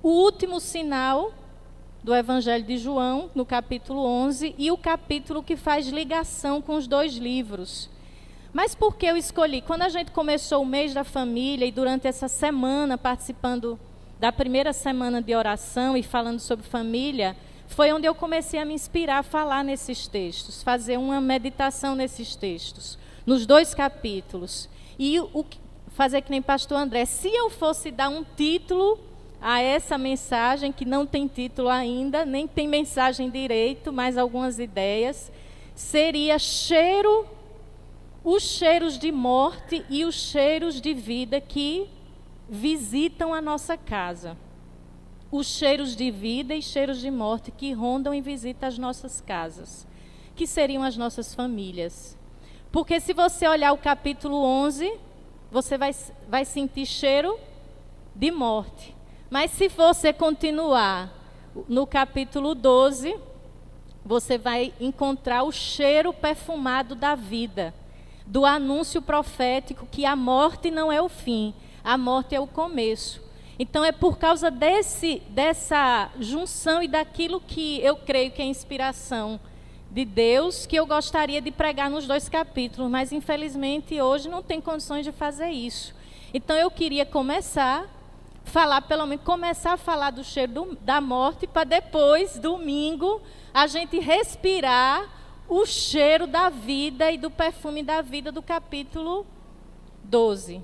o último sinal do Evangelho de João, no capítulo 11, e o capítulo que faz ligação com os dois livros. Mas por que eu escolhi? Quando a gente começou o mês da família e durante essa semana, participando da primeira semana de oração e falando sobre família, foi onde eu comecei a me inspirar a falar nesses textos, fazer uma meditação nesses textos, nos dois capítulos. E fazer que nem pastor André, se eu fosse dar um título a essa mensagem, que não tem título ainda, nem tem mensagem direito, mas algumas ideias, seria os cheiros de morte e os cheiros de vida que visitam a nossa casa. Os cheiros de vida e cheiros de morte que rondam e visitam as nossas casas, que seriam as nossas famílias. Porque se você olhar o capítulo 11, você vai sentir cheiro de morte. Mas se você continuar no capítulo 12, você vai encontrar o cheiro perfumado da vida, do anúncio profético que a morte não é o fim, a morte é o começo. Então é por causa dessa junção e daquilo que eu creio que é inspiração de Deus, que eu gostaria de pregar nos dois capítulos, mas infelizmente hoje não tem condições de fazer isso. Então eu queria começar a falar do cheiro da morte, para depois, domingo, a gente respirar o cheiro da vida e do perfume da vida do capítulo 12.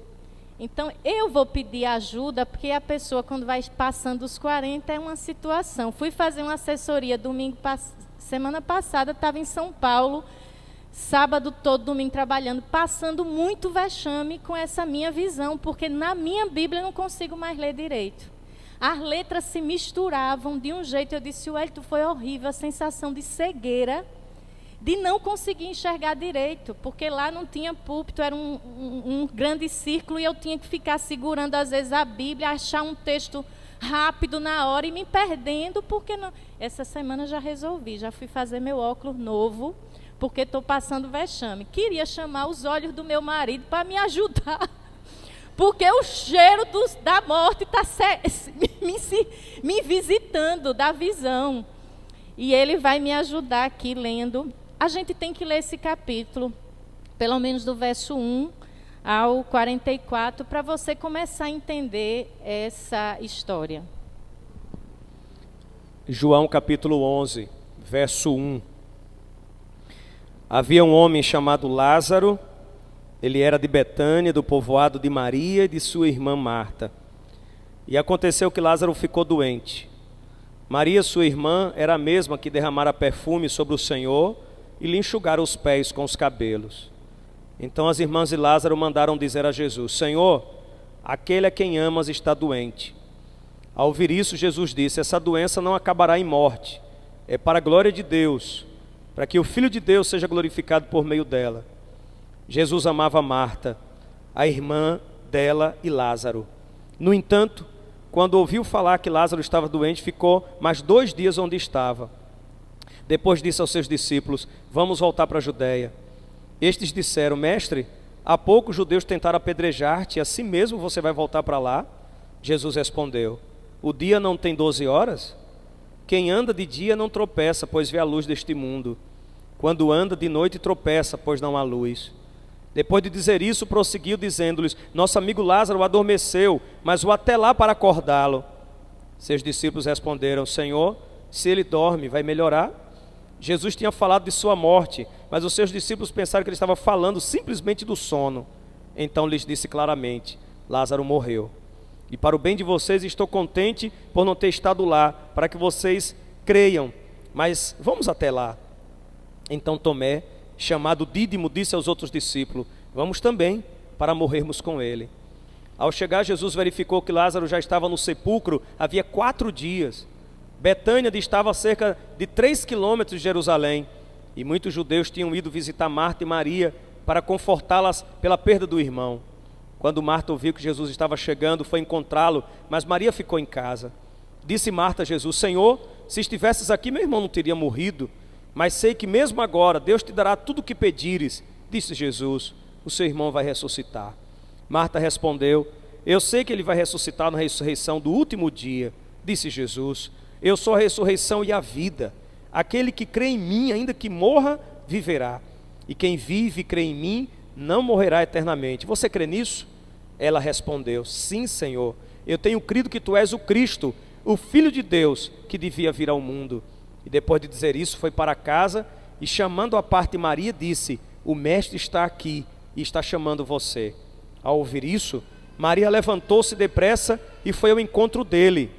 Então, eu vou pedir ajuda, porque a pessoa, quando vai passando os 40, é uma situação. Fui fazer uma assessoria semana passada, estava em São Paulo, sábado todo, domingo trabalhando, passando muito vexame com essa minha visão, porque na minha Bíblia eu não consigo mais ler direito. As letras se misturavam de um jeito, eu disse, Wellington, foi horrível a sensação de cegueira, de não conseguir enxergar direito, porque lá não tinha púlpito, era um grande círculo, e eu tinha que ficar segurando às vezes a Bíblia, achar um texto rápido na hora e me perdendo, porque não. Essa semana já resolvi, já fui fazer meu óculos novo, porque estou passando vexame. Queria chamar os olhos do meu marido para me ajudar, porque o cheiro da morte está me visitando, da visão. E ele vai me ajudar aqui lendo. A gente tem que ler esse capítulo, pelo menos do verso 1 ao 44, para você começar a entender essa história. João capítulo 11, verso 1. Havia um homem chamado Lázaro, ele era de Betânia, do povoado de Maria e de sua irmã Marta. E aconteceu que Lázaro ficou doente. Maria, sua irmã, era a mesma que derramara perfume sobre o Senhor e lhe enxugara os pés com os cabelos. Então as irmãs de Lázaro mandaram dizer a Jesus, Senhor, aquele a quem amas está doente. Ao ouvir isso, Jesus disse, essa doença não acabará em morte, é para a glória de Deus, para que o Filho de Deus seja glorificado por meio dela. Jesus amava Marta, a irmã dela e Lázaro. No entanto, quando ouviu falar que Lázaro estava doente, ficou mais 2 dias onde estava. Depois disse aos seus discípulos, vamos voltar para a Judeia. Estes disseram, mestre, há pouco os judeus tentaram apedrejar-te, e assim mesmo você vai voltar para lá? Jesus respondeu, o dia não tem 12 horas? Quem anda de dia não tropeça, pois vê a luz deste mundo. Quando anda de noite tropeça, pois não há luz. Depois de dizer isso, prosseguiu dizendo-lhes, nosso amigo Lázaro adormeceu, mas vou até lá para acordá-lo. Seus discípulos responderam, Senhor, se ele dorme, vai melhorar? Jesus tinha falado de sua morte, mas os seus discípulos pensaram que ele estava falando simplesmente do sono. Então lhes disse claramente, Lázaro morreu. E para o bem de vocês estou contente por não ter estado lá, para que vocês creiam. Mas vamos até lá. Então Tomé, chamado Dídimo, disse aos outros discípulos, vamos também, para morrermos com ele. Ao chegar, Jesus verificou que Lázaro já estava no sepulcro havia 4 dias. Betânia distava a cerca de 3 quilômetros de Jerusalém, e muitos judeus tinham ido visitar Marta e Maria para confortá-las pela perda do irmão. Quando Marta ouviu que Jesus estava chegando, foi encontrá-lo, mas Maria ficou em casa. Disse Marta a Jesus, Senhor, se estivesses aqui, meu irmão não teria morrido, mas sei que mesmo agora Deus te dará tudo o que pedires. Disse Jesus, o seu irmão vai ressuscitar. Marta respondeu, eu sei que ele vai ressuscitar na ressurreição do último dia. Disse Jesus: eu sou a ressurreição e a vida. Aquele que crê em mim, ainda que morra, viverá. E quem vive e crê em mim, não morrerá eternamente. Você crê nisso? Ela respondeu: sim, Senhor. Eu tenho crido que tu és o Cristo, o Filho de Deus, que devia vir ao mundo. E depois de dizer isso, foi para casa e, chamando à parte Maria, disse: o Mestre está aqui e está chamando você. Ao ouvir isso, Maria levantou-se depressa e foi ao encontro dele.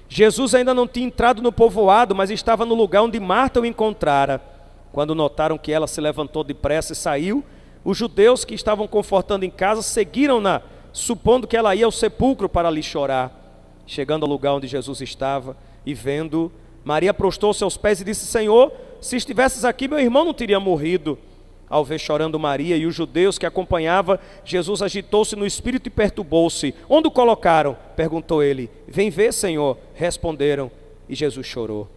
Jesus ainda não tinha entrado no povoado, mas estava no lugar onde Marta o encontrara. Quando notaram que ela se levantou depressa e saiu, os judeus que estavam confortando em casa seguiram-na, supondo que ela ia ao sepulcro para ali chorar. Chegando ao lugar onde Jesus estava e vendo, Maria prostrou-se aos pés e disse: Senhor, se estivesses aqui, meu irmão não teria morrido. Ao ver chorando Maria e os judeus que acompanhavam, Jesus agitou-se no espírito e perturbou-se. Onde o colocaram? Perguntou ele. Vem ver, Senhor, responderam. E Jesus chorou.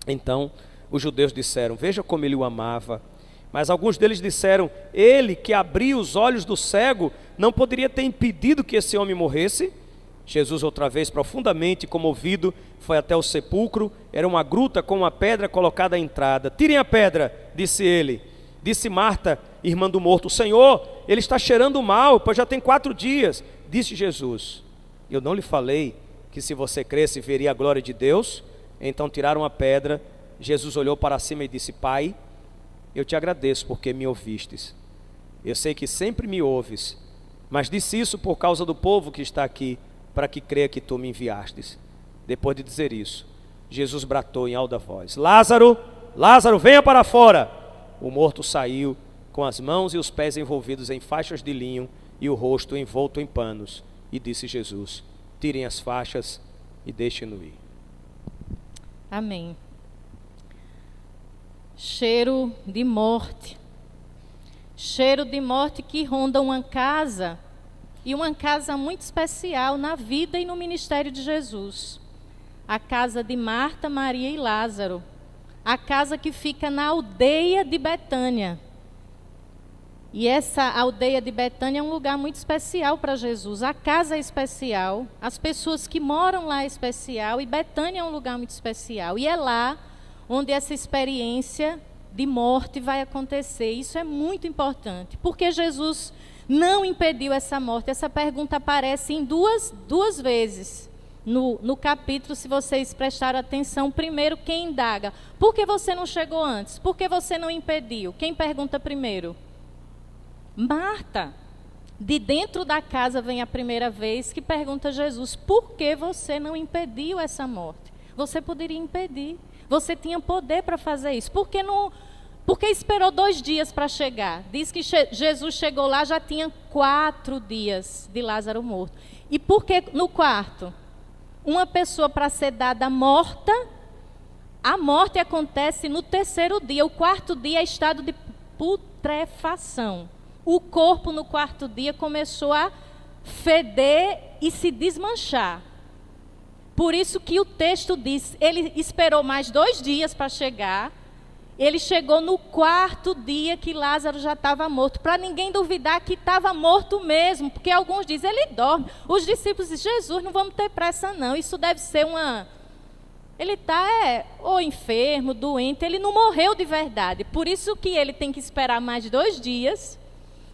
Então os judeus disseram: veja como ele o amava. Mas alguns deles disseram: ele que abriu os olhos do cego não poderia ter impedido que esse homem morresse? Jesus, outra vez profundamente comovido, foi até o sepulcro. Era uma gruta com uma pedra colocada à entrada. Tirem a pedra, disse ele. Disse Marta, irmã do morto: Senhor, ele está cheirando mal, pois já tem 4 dias. Disse Jesus: eu não lhe falei que se você cresce veria a glória de Deus? Então tiraram a pedra. Jesus olhou para cima e disse: Pai, eu te agradeço porque me ouvistes. Eu sei que sempre me ouves, mas disse isso por causa do povo que está aqui, para que creia que tu me enviastes. Depois de dizer isso, Jesus bradou em alta voz: Lázaro, Lázaro, venha para fora. O morto saiu, com as mãos e os pés envolvidos em faixas de linho e o rosto envolto em panos. E disse Jesus: tirem as faixas e deixem-no ir. Amém. Cheiro de morte. Cheiro de morte que ronda uma casa, e uma casa muito especial na vida e no ministério de Jesus. A casa de Marta, Maria e Lázaro. A casa que fica na aldeia de Betânia. E essa aldeia de Betânia é um lugar muito especial para Jesus. A casa é especial, as pessoas que moram lá é especial, e Betânia é um lugar muito especial. E é lá onde essa experiência de morte vai acontecer. Isso é muito importante, porque Jesus não impediu essa morte. Essa pergunta aparece em duas vezes no capítulo, se vocês prestaram atenção. Primeiro, quem indaga: por que você não chegou antes? Por que você não impediu? Quem pergunta primeiro? Marta. De dentro da casa vem a primeira vez que pergunta a Jesus: por que você não impediu essa morte? Você poderia impedir. Você tinha poder para fazer isso. Por que esperou 2 dias para chegar? Diz que Jesus chegou lá, já tinha 4 dias de Lázaro morto. E por que no quarto? Uma pessoa para ser dada morta, a morte acontece no 3º dia. O 4º dia é estado de putrefação. O corpo no 4º dia começou a feder e se desmanchar. Por isso que o texto diz, ele esperou mais 2 dias para chegar. Ele chegou no 4º dia que Lázaro já estava morto, para ninguém duvidar que estava morto mesmo, porque alguns dizem: ele dorme. Os discípulos dizem: Jesus, não vamos ter pressa não, isso deve ser ele está ou enfermo, doente, ele não morreu de verdade. Por isso que ele tem que esperar mais 2 dias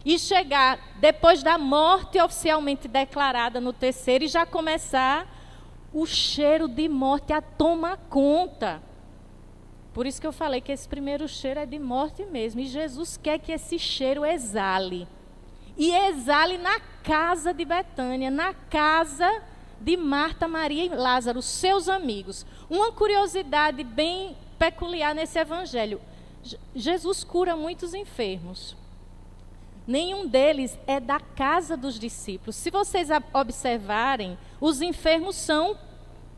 e chegar depois da morte oficialmente declarada no 3º e já começar o cheiro de morte a tomar conta. Por isso que eu falei que esse primeiro cheiro é de morte mesmo. E Jesus quer que esse cheiro exale. E exale na casa de Betânia, na casa de Marta, Maria e Lázaro, seus amigos. Uma curiosidade bem peculiar nesse evangelho: Jesus cura muitos enfermos. Nenhum deles é da casa dos discípulos. Se vocês observarem, os enfermos são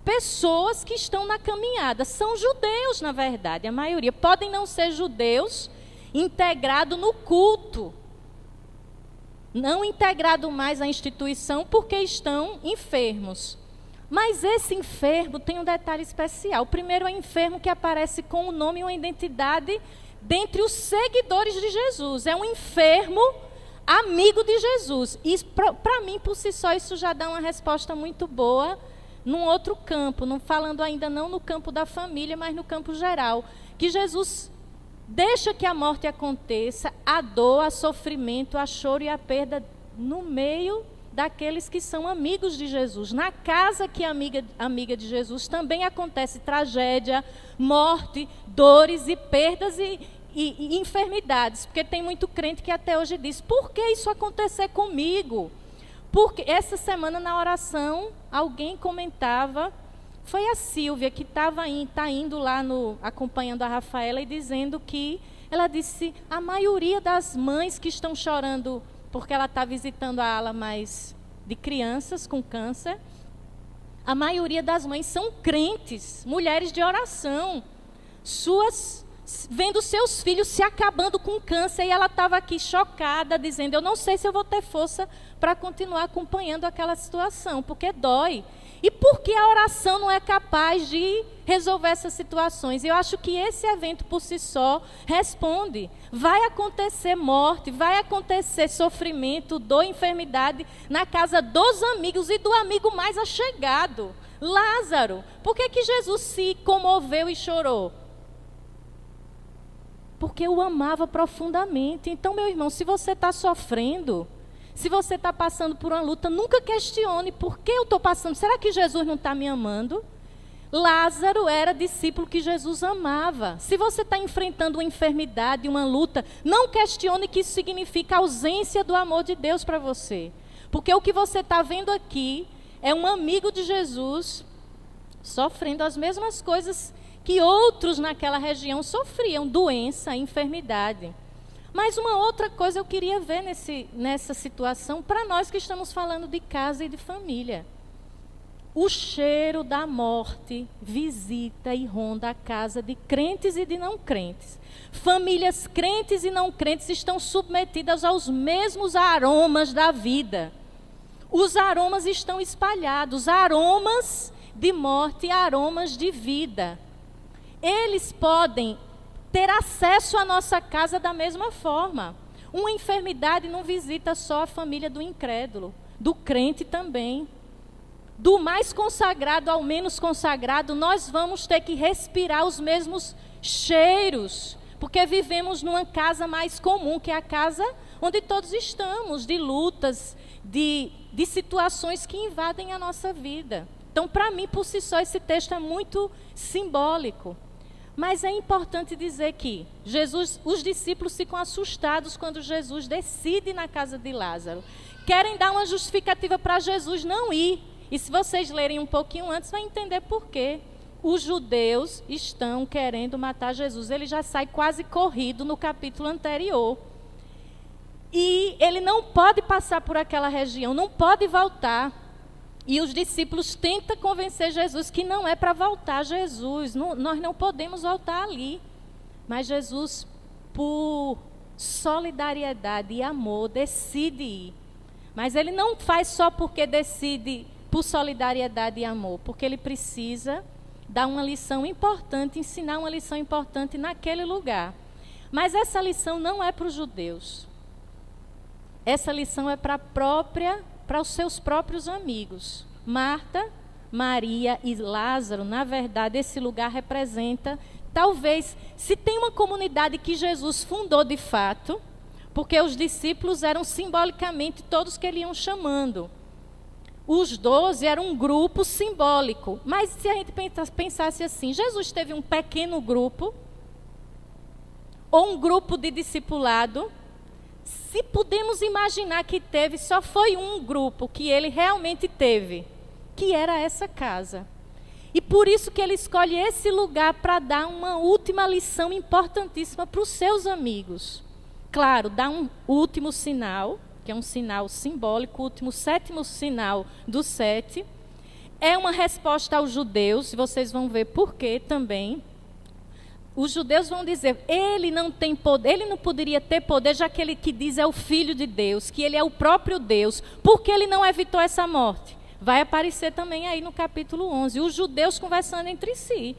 pessoas que estão na caminhada. São judeus, na verdade, a maioria. Podem não ser judeus integrados no culto, não integrado mais à instituição porque estão enfermos. Mas esse enfermo tem um detalhe especial. O primeiro é o enfermo que aparece com o nome e uma identidade dentre os seguidores de Jesus. É um enfermo amigo de Jesus. E para mim, por si só, isso já dá uma resposta muito boa num outro campo, não falando ainda não no campo da família, mas no campo geral, que Jesus deixa que a morte aconteça, a dor, o sofrimento, a choro e a perda no meio daqueles que são amigos de Jesus. Na casa que é amiga de Jesus também acontece tragédia, morte, dores e perdas e enfermidades. Porque tem muito crente que até hoje diz, por que isso acontecer comigo? Porque essa semana na oração, alguém comentava, foi a Silvia que tá indo lá acompanhando a Rafaela e dizendo que, ela disse, a maioria das mães que estão chorando porque ela está visitando a ala mais de crianças com câncer, a maioria das mães são crentes, mulheres de oração, vendo seus filhos se acabando com câncer, e ela estava aqui chocada, dizendo, eu não sei se eu vou ter força para continuar acompanhando aquela situação, porque dói. E por que a oração não é capaz de resolver essas situações? Eu acho que esse evento por si só responde. Vai acontecer morte, vai acontecer sofrimento, dor, enfermidade na casa dos amigos e do amigo mais achegado, Lázaro. Por que Jesus se comoveu e chorou? Porque o amava profundamente. Então, meu irmão, se você está sofrendo, se você está passando por uma luta, nunca questione por que eu estou passando. Será que Jesus não está me amando? Lázaro era discípulo que Jesus amava. Se você está enfrentando uma enfermidade, uma luta, não questione que isso significa ausência do amor de Deus para você. Porque o que você está vendo aqui é um amigo de Jesus sofrendo as mesmas coisas que outros naquela região sofriam, doença, enfermidade. Mas uma outra coisa eu queria ver nessa situação, para nós que estamos falando de casa e de família. O cheiro da morte visita e ronda a casa de crentes e de não crentes. Famílias crentes e não crentes estão submetidas aos mesmos aromas da vida. Os aromas estão espalhados, aromas de morte e aromas de vida. Eles podem ter acesso à nossa casa da mesma forma. Uma enfermidade não visita só a família do incrédulo, do crente também. Do mais consagrado ao menos consagrado, nós vamos ter que respirar os mesmos cheiros, porque vivemos numa casa mais comum, que é a casa onde todos estamos, de lutas, de situações que invadem a nossa vida. Então, para mim, por si só, esse texto é muito simbólico. Mas é importante dizer que os discípulos ficam assustados quando Jesus decide ir na casa de Lázaro. Querem dar uma justificativa para Jesus não ir. E se vocês lerem um pouquinho antes, vai entender por quê. Os judeus estão querendo matar Jesus. Ele já sai quase corrido no capítulo anterior. E ele não pode passar por aquela região, não pode voltar. E os discípulos tentam convencer Jesus que não é para voltar Jesus. Nós não podemos voltar ali. Mas Jesus, por solidariedade e amor, decide ir. Mas ele não faz só porque decide por solidariedade e amor. Porque ele precisa dar uma lição importante, ensinar uma lição importante naquele lugar. Mas essa lição não é para os judeus. Essa lição é para os seus próprios amigos. Marta, Maria e Lázaro, na verdade, esse lugar representa, talvez, se tem uma comunidade que Jesus fundou de fato, porque os discípulos eram simbolicamente todos que ele iam chamando. Os 12 eram um grupo simbólico. Mas se a gente pensasse assim, Jesus teve um pequeno grupo, ou um grupo de discipulado. Se podemos imaginar que teve, só foi um grupo que ele realmente teve, que era essa casa. E por isso que ele escolhe esse lugar para dar uma última lição importantíssima para os seus amigos. Claro, dá um último sinal, que é um sinal simbólico, o último, sétimo sinal do 7. É uma resposta aos judeus, e vocês vão ver por quê também. Os judeus vão dizer, ele não tem poder, ele não poderia ter poder, já que ele que diz é o Filho de Deus, que ele é o próprio Deus. Por que ele não evitou essa morte? Vai aparecer também aí no capítulo 11. Os judeus conversando entre si.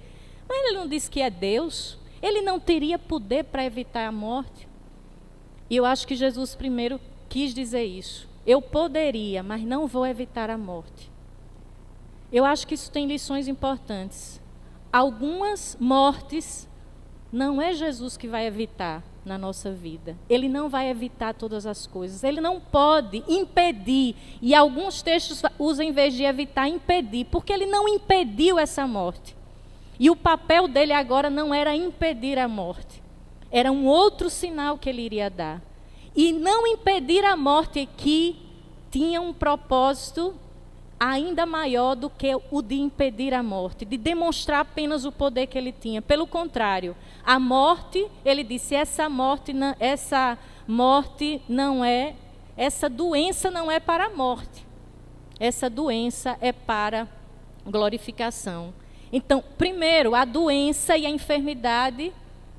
Mas ele não disse que é Deus? Ele não teria poder para evitar a morte? E eu acho que Jesus primeiro quis dizer isso. Eu poderia, mas não vou evitar a morte. Eu acho que isso tem lições importantes. Algumas mortes não é Jesus que vai evitar na nossa vida. Ele não vai evitar todas as coisas. Ele não pode impedir. E alguns textos usam, em vez de evitar, impedir. Porque ele não impediu essa morte. E o papel dele agora não era impedir a morte. Era um outro sinal que ele iria dar. E não impedir a morte aqui tinha um propósito ainda maior do que o de impedir a morte, de demonstrar apenas o poder que ele tinha. Pelo contrário, a morte, ele disse, essa doença não é para a morte. Essa doença é para glorificação. Então, primeiro, a doença e a enfermidade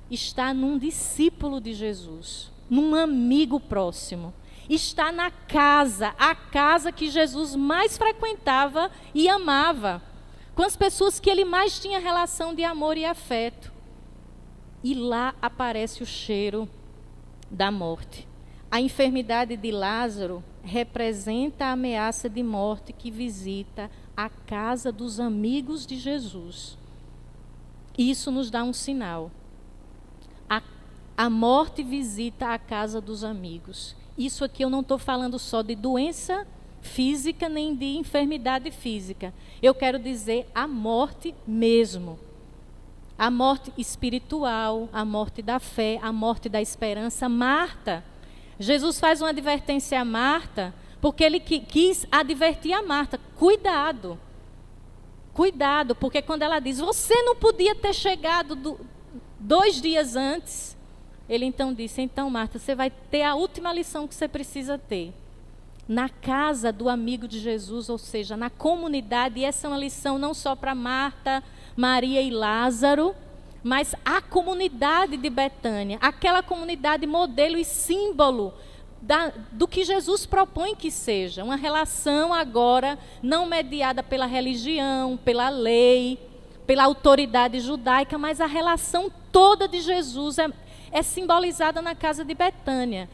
está num discípulo de Jesus, num amigo próximo. Está na casa, a casa que Jesus mais frequentava e amava, com as pessoas que ele mais tinha relação de amor e afeto. E lá aparece o cheiro da morte. A enfermidade de Lázaro representa a ameaça de morte que visita a casa dos amigos de Jesus. Isso nos dá um sinal. A morte visita a casa dos amigos. Isso aqui eu não estou falando só de doença física, nem de enfermidade física. Eu quero dizer a morte mesmo. A morte espiritual, a morte da fé, a morte da esperança. Marta, Jesus faz uma advertência a Marta, porque ele quis advertir a Marta. Cuidado, porque quando ela diz, você não podia ter chegado 2 dias antes. Ele então disse, então Marta, você vai ter a última lição que você precisa ter. Na casa do amigo de Jesus, ou seja, na comunidade, e essa é uma lição não só para Marta, Maria e Lázaro, mas a comunidade de Betânia, aquela comunidade modelo e símbolo do que Jesus propõe que seja. Uma relação agora não mediada pela religião, pela lei, pela autoridade judaica, mas a relação toda de Jesus é simbolizada na casa de Betânia.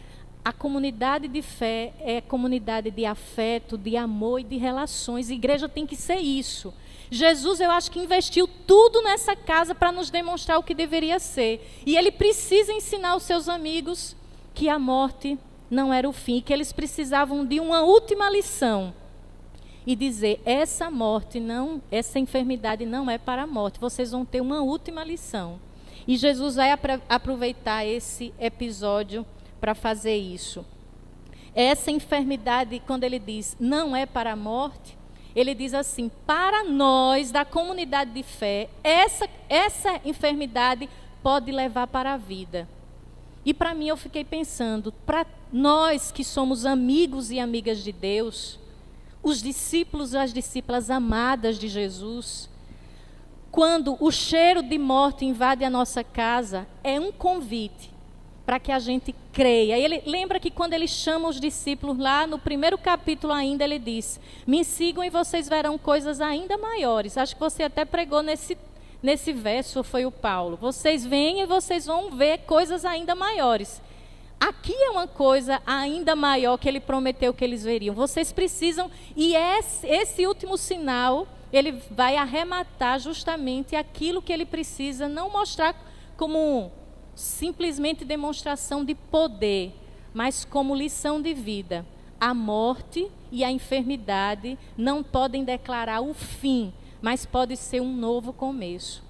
A comunidade de fé é comunidade de afeto, de amor e de relações. A igreja tem que ser isso. Jesus, eu acho que investiu tudo nessa casa para nos demonstrar o que deveria ser. E ele precisa ensinar aos seus amigos que a morte não era o fim, que eles precisavam de uma última lição. E dizer, essa enfermidade não é para a morte. Vocês vão ter uma última lição. E Jesus vai aproveitar esse episódio para fazer isso. Essa enfermidade, quando ele diz não é para a morte, ele diz assim, para nós da comunidade de fé, essa enfermidade pode levar para a vida. E para mim eu fiquei pensando, para nós que somos amigos e amigas de Deus, os discípulos e as discípulas amadas de Jesus, quando o cheiro de morte invade a nossa casa, é um convite para que a gente creia. Ele lembra que quando ele chama os discípulos lá, no primeiro capítulo ainda, ele diz, me sigam e vocês verão coisas ainda maiores. Acho que você até pregou nesse verso, foi o Paulo. Vocês vêm e vocês vão ver coisas ainda maiores. Aqui é uma coisa ainda maior que ele prometeu que eles veriam. Vocês precisam, e esse último sinal, ele vai arrematar justamente aquilo que ele precisa, não mostrar como simplesmente demonstração de poder, mas como lição de vida. A morte e a enfermidade não podem declarar o fim, mas pode ser um novo começo.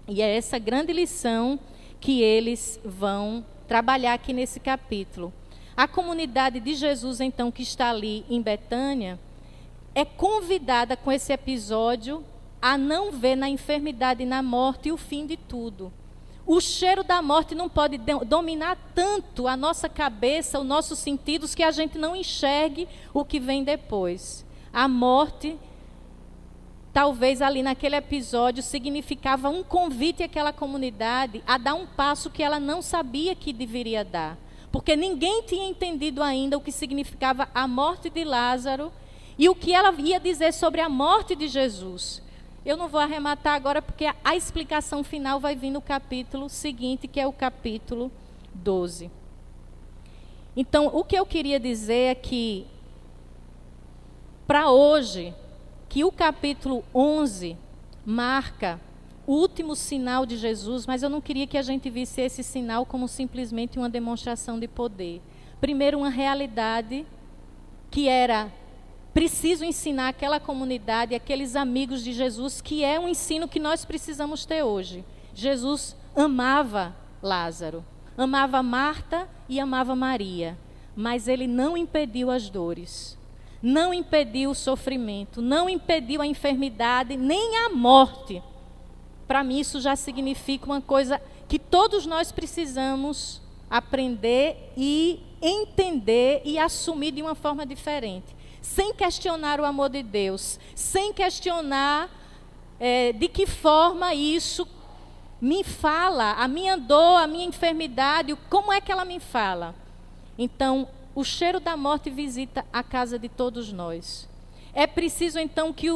E é essa grande lição que eles vão trabalhar aqui nesse capítulo. A comunidade de Jesus, então, que está ali em Betânia, é convidada com esse episódio a não ver na enfermidade e na morte o fim de tudo. O cheiro da morte não pode dominar tanto a nossa cabeça, os nossos sentidos, que a gente não enxergue o que vem depois. A morte, talvez ali naquele episódio, significava um convite àquela comunidade a dar um passo que ela não sabia que deveria dar. Porque ninguém tinha entendido ainda o que significava a morte de Lázaro e o que ela ia dizer sobre a morte de Jesus. Eu não vou arrematar agora, porque a explicação final vai vir no capítulo seguinte, que é o capítulo 12. Então, o que eu queria dizer é que, para hoje, que o capítulo 11 marca o último sinal de Jesus, mas eu não queria que a gente visse esse sinal como simplesmente uma demonstração de poder. Primeiro, uma realidade que era preciso ensinar aquela comunidade, aqueles amigos de Jesus, que é um ensino que nós precisamos ter hoje. Jesus amava Lázaro, amava Marta e amava Maria, mas ele não impediu as dores, não impediu o sofrimento, não impediu a enfermidade, nem a morte. Para mim isso já significa uma coisa que todos nós precisamos aprender e entender e assumir de uma forma diferente, sem questionar o amor de Deus, sem questionar de que forma isso me fala, a minha dor, a minha enfermidade, como é que ela me fala. Então, o cheiro da morte visita a casa de todos nós. É preciso então que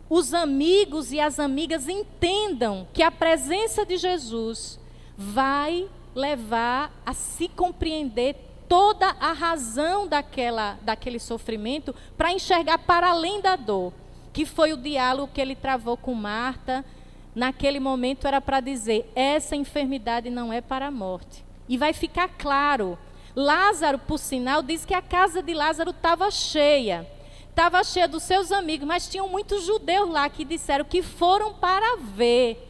os amigos e as amigas entendam que a presença de Jesus vai levar a se compreender toda a razão daquele sofrimento, para enxergar para além da dor, que foi o diálogo que ele travou com Marta. Naquele momento era para dizer, essa enfermidade não é para a morte. E vai ficar claro, Lázaro, por sinal, diz que a casa de Lázaro estava cheia dos seus amigos, mas tinham muitos judeus lá que disseram que foram para ver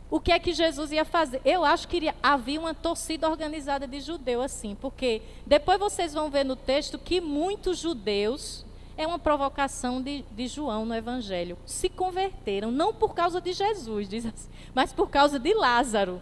o que é que Jesus ia fazer. Eu acho que havia uma torcida organizada de judeu assim, porque depois vocês vão ver no texto que muitos judeus, é uma provocação de João no Evangelho, se converteram, não por causa de Jesus, diz assim, mas por causa de Lázaro.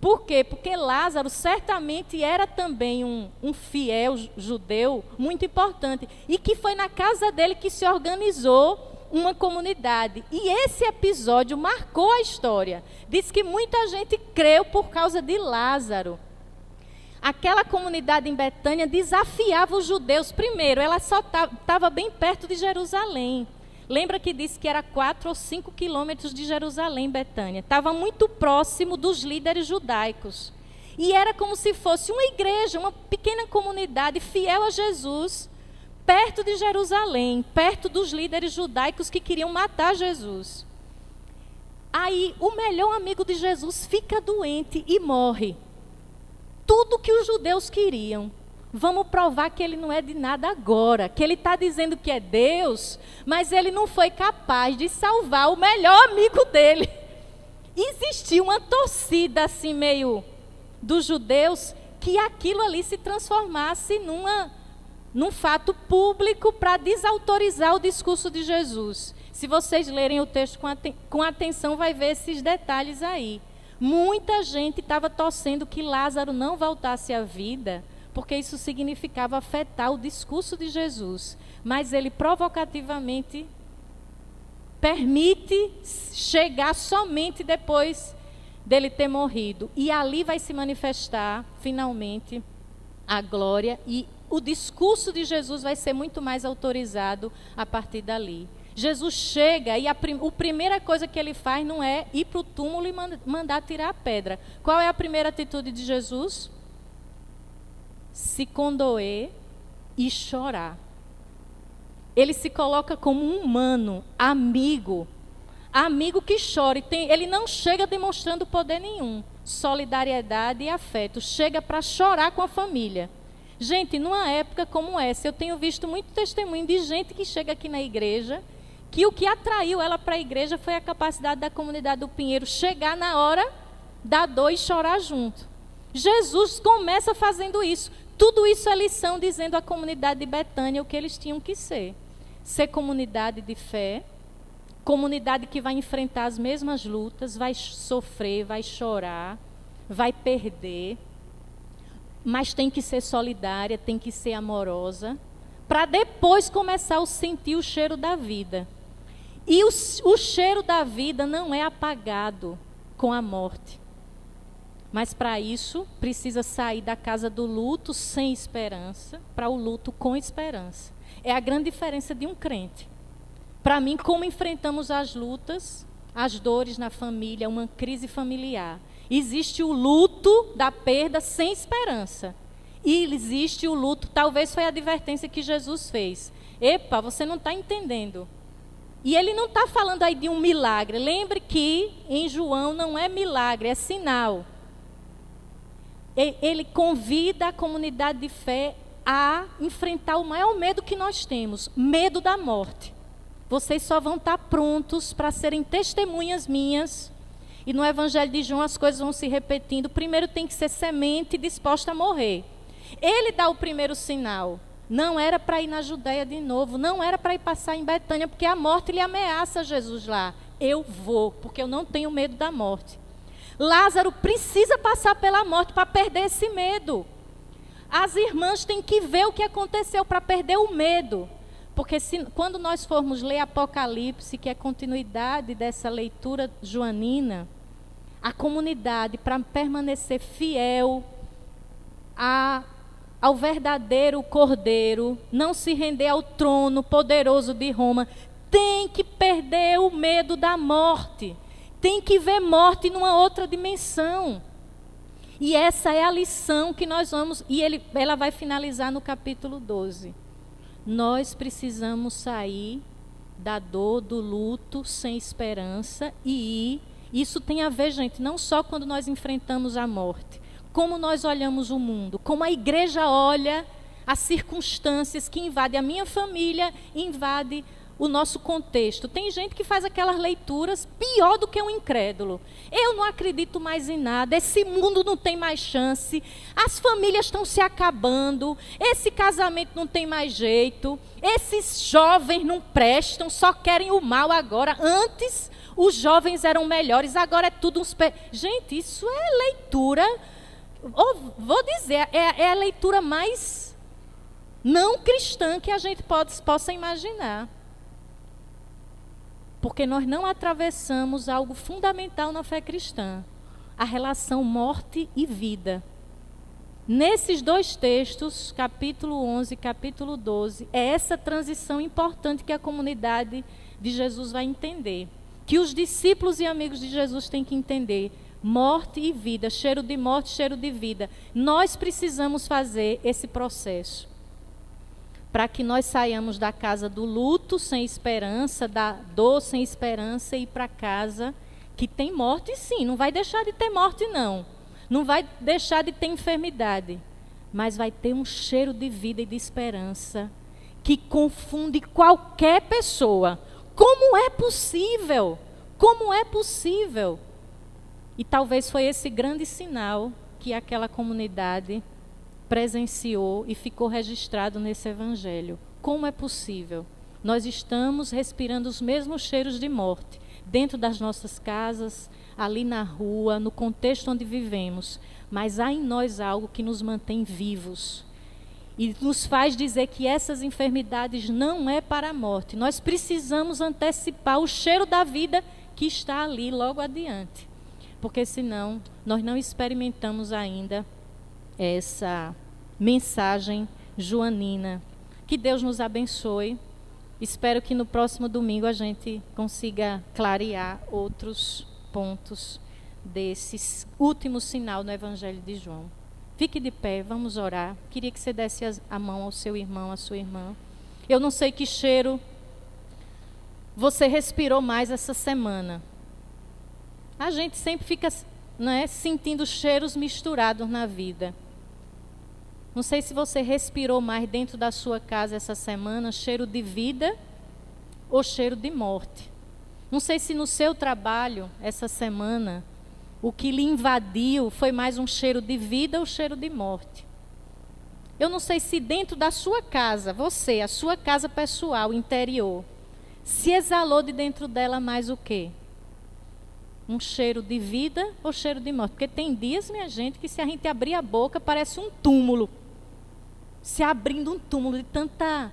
Por quê? Porque Lázaro certamente era também um fiel judeu muito importante, e que foi na casa dele que se organizou uma comunidade. E esse episódio marcou a história. Diz que muita gente creu por causa de Lázaro. Aquela comunidade em Betânia desafiava os judeus. Primeiro, ela só estava bem perto de Jerusalém. Lembra que disse que era 4 ou 5 quilômetros de Jerusalém, Betânia. Estava muito próximo dos líderes judaicos. E era como se fosse uma igreja, uma pequena comunidade fiel a Jesus, perto de Jerusalém, perto dos líderes judaicos que queriam matar Jesus. Aí, o melhor amigo de Jesus fica doente e morre. Tudo que os judeus queriam. Vamos provar que ele não é de nada agora, que ele está dizendo que é Deus, mas ele não foi capaz de salvar o melhor amigo dele. Existia uma torcida assim meio dos judeus que aquilo ali se transformasse num fato público para desautorizar o discurso de Jesus. Se vocês lerem o texto com atenção, vai ver esses detalhes aí. Muita gente estava torcendo que Lázaro não voltasse à vida, porque isso significava afetar o discurso de Jesus. Mas ele provocativamente permite chegar somente depois dele ter morrido. E ali vai se manifestar, finalmente, a glória, e o discurso de Jesus vai ser muito mais autorizado a partir dali. Jesus chega e a primeira coisa que ele faz não é ir para o túmulo e mandar tirar a pedra. Qual é a primeira atitude de Jesus? Se condoer e chorar. Ele se coloca como um humano, amigo que chora. Ele não chega demonstrando poder nenhum, solidariedade e afeto. Chega para chorar com a família. Gente, numa época como essa, eu tenho visto muito testemunho de gente que chega aqui na igreja, que o que atraiu ela para a igreja foi a capacidade da comunidade do Pinheiro chegar na hora da dor e chorar junto. Jesus começa fazendo isso. Tudo isso é lição dizendo à comunidade de Betânia o que eles tinham que ser. Ser comunidade de fé, comunidade que vai enfrentar as mesmas lutas, vai sofrer, vai chorar, vai perder, mas tem que ser solidária, tem que ser amorosa, para depois começar a sentir o cheiro da vida. E o cheiro da vida não é apagado com a morte. Mas para isso, precisa sair da casa do luto sem esperança para o luto com esperança. É a grande diferença de um crente. Para mim, como enfrentamos as lutas, as dores na família, uma crise familiar. Existe o luto da perda sem esperança. E existe o luto, talvez foi a advertência que Jesus fez. Epa, você não está entendendo. E ele não está falando aí de um milagre. Lembre que em João não é milagre, é sinal. Ele convida a comunidade de fé a enfrentar o maior medo que nós temos, medo da morte. Vocês só vão estar prontos para serem testemunhas minhas. E no Evangelho de João as coisas vão se repetindo. Primeiro tem que ser semente disposta a morrer. Ele dá o primeiro sinal. Não era para ir na Judéia de novo, não era para ir passar em Betânia, porque a morte lhe ameaça Jesus lá. Eu vou, porque eu não tenho medo da morte. Lázaro precisa passar pela morte para perder esse medo. As irmãs têm que ver o que aconteceu para perder o medo. Porque quando nós formos ler Apocalipse, que é continuidade dessa leitura joanina, a comunidade, para permanecer fiel ao verdadeiro Cordeiro, não se render ao trono poderoso de Roma, tem que perder o medo da morte. Tem que ver morte numa outra dimensão. E essa é a lição que nós vamos... E ela vai finalizar no capítulo 12. Nós precisamos sair da dor, do luto, sem esperança e ir. Isso tem a ver, gente, não só quando nós enfrentamos a morte, como nós olhamos o mundo, como a igreja olha as circunstâncias que invadem a minha família, invadem o nosso contexto. Tem gente que faz aquelas leituras pior do que um incrédulo. Eu não acredito mais em nada, esse mundo não tem mais chance, as famílias estão se acabando, esse casamento não tem mais jeito, esses jovens não prestam, só querem o mal agora. Antes os jovens eram melhores, agora é tudo uns... Gente, isso é leitura, vou dizer, é a leitura mais não cristã que a gente possa imaginar. Porque nós não atravessamos algo fundamental na fé cristã, a relação morte e vida. Nesses dois textos, capítulo 11 e capítulo 12, é essa transição importante que a comunidade de Jesus vai entender. Que os discípulos e amigos de Jesus têm que entender. Morte e vida, cheiro de morte, cheiro de vida. Nós precisamos fazer esse processo. Para que nós saiamos da casa do luto sem esperança, da dor sem esperança e ir para casa que tem morte, sim. Não vai deixar de ter morte, não. Não vai deixar de ter enfermidade. Mas vai ter um cheiro de vida e de esperança que confunde qualquer pessoa. Como é possível? Como é possível? E talvez foi esse grande sinal que aquela comunidade presenciou e ficou registrado nesse evangelho. Como é possível? Nós estamos respirando os mesmos cheiros de morte, dentro das nossas casas, ali na rua, no contexto onde vivemos, mas há em nós algo que nos mantém vivos e nos faz dizer que essas enfermidades não é para a morte. Nós precisamos antecipar o cheiro da vida que está ali logo adiante, porque senão nós não experimentamos ainda essa mensagem joanina. Que Deus nos abençoe. Espero que no próximo domingo a gente consiga clarear outros pontos desse último sinal no Evangelho de João. Fique de pé, vamos orar. Queria que você desse a mão ao seu irmão, à sua irmã. Eu não sei que cheiro você respirou mais essa semana. A gente sempre fica, sentindo cheiros misturados na vida. Não sei se você respirou mais dentro da sua casa essa semana, cheiro de vida ou cheiro de morte. Não sei se no seu trabalho, essa semana, o que lhe invadiu foi mais um cheiro de vida ou cheiro de morte. Eu não sei se dentro da sua casa, a sua casa pessoal, interior, se exalou de dentro dela mais o quê? Um cheiro de vida ou cheiro de morte? Porque tem dias, minha gente, que se a gente abrir a boca, parece um túmulo. Se abrindo um túmulo de tanta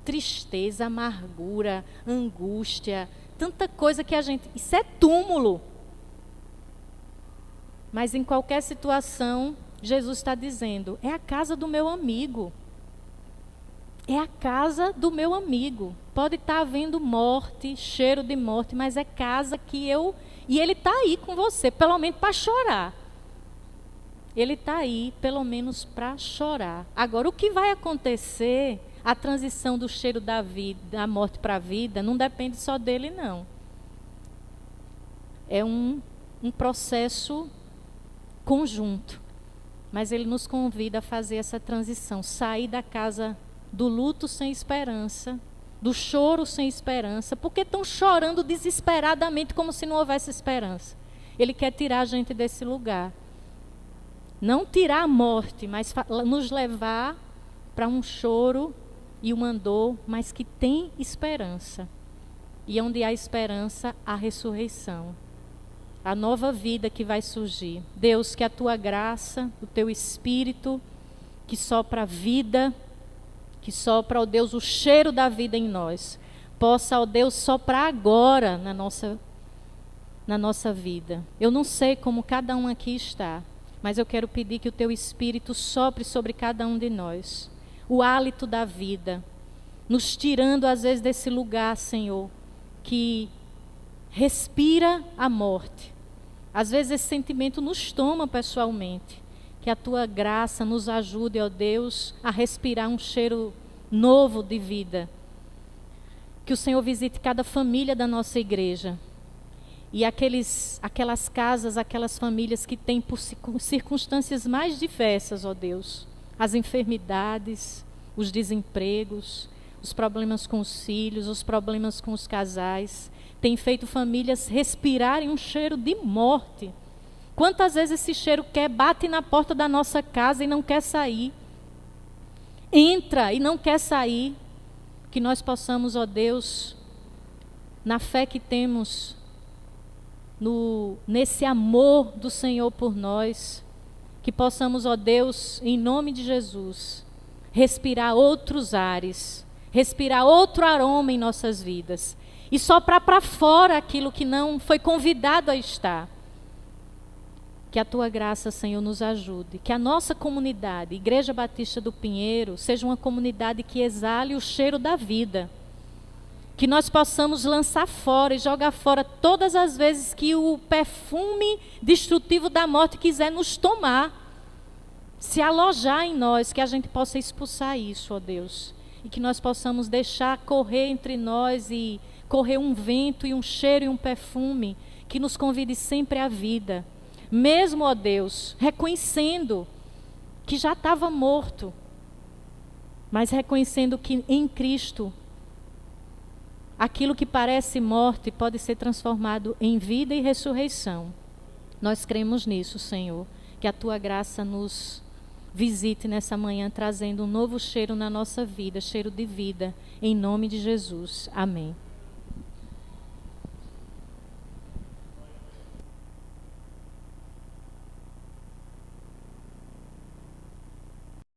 tristeza, amargura, angústia, tanta coisa que a gente... Isso é túmulo. Mas em qualquer situação, Jesus está dizendo, é a casa do meu amigo. É a casa do meu amigo. Pode estar havendo morte, cheiro de morte, mas é casa que eu... E ele está aí com você, pelo menos para chorar. Ele está aí, pelo menos, para chorar. Agora, o que vai acontecer, a transição do cheiro da vida, da morte para a vida, não depende só dele, não. É um processo conjunto. Mas ele nos convida a fazer essa transição, sair da casa do luto sem esperança, do choro sem esperança, porque estão chorando desesperadamente como se não houvesse esperança. Ele quer tirar a gente desse lugar. Não tirar a morte, mas nos levar para um choro e uma dor, mas que tem esperança. E onde há esperança, há ressurreição. A nova vida que vai surgir. Deus, que a tua graça, o teu Espírito, que sopra a vida, que sopra, ó Deus, o cheiro da vida em nós, possa, ó Deus, soprar agora na nossa vida. Eu não sei como cada um aqui está, mas eu quero pedir que o teu Espírito sopre sobre cada um de nós. O hálito da vida, nos tirando às vezes desse lugar, Senhor, que respira a morte. Às vezes esse sentimento nos toma pessoalmente. Que a tua graça nos ajude, ó Deus, a respirar um cheiro novo de vida. Que o Senhor visite cada família da nossa igreja. E aquelas casas, aquelas famílias que têm por circunstâncias mais diversas, ó Deus. As enfermidades, os desempregos, os problemas com os filhos, os problemas com os casais. Tem feito famílias respirarem um cheiro de morte. Quantas vezes esse cheiro bate na porta da nossa casa e não quer sair? Entra e não quer sair. Que nós possamos, ó Deus, na fé que temos, nesse amor do Senhor por nós, que possamos, ó Deus, em nome de Jesus, respirar outros ares, respirar outro aroma em nossas vidas. E soprar para fora aquilo que não foi convidado a estar. Que a tua graça, Senhor, nos ajude. Que a nossa comunidade, Igreja Batista do Pinheiro, seja uma comunidade que exale o cheiro da vida. Que nós possamos lançar fora e jogar fora todas as vezes que o perfume destrutivo da morte quiser nos tomar. Se alojar em nós, que a gente possa expulsar isso, ó Deus. E que nós possamos deixar correr entre nós e correr um vento e um cheiro e um perfume que nos convide sempre à vida. Mesmo, ó Deus, reconhecendo que já estava morto, mas reconhecendo que em Cristo, aquilo que parece morte pode ser transformado em vida e ressurreição. Nós cremos nisso, Senhor. Que a tua graça nos visite nessa manhã, trazendo um novo cheiro na nossa vida, cheiro de vida, em nome de Jesus. Amém.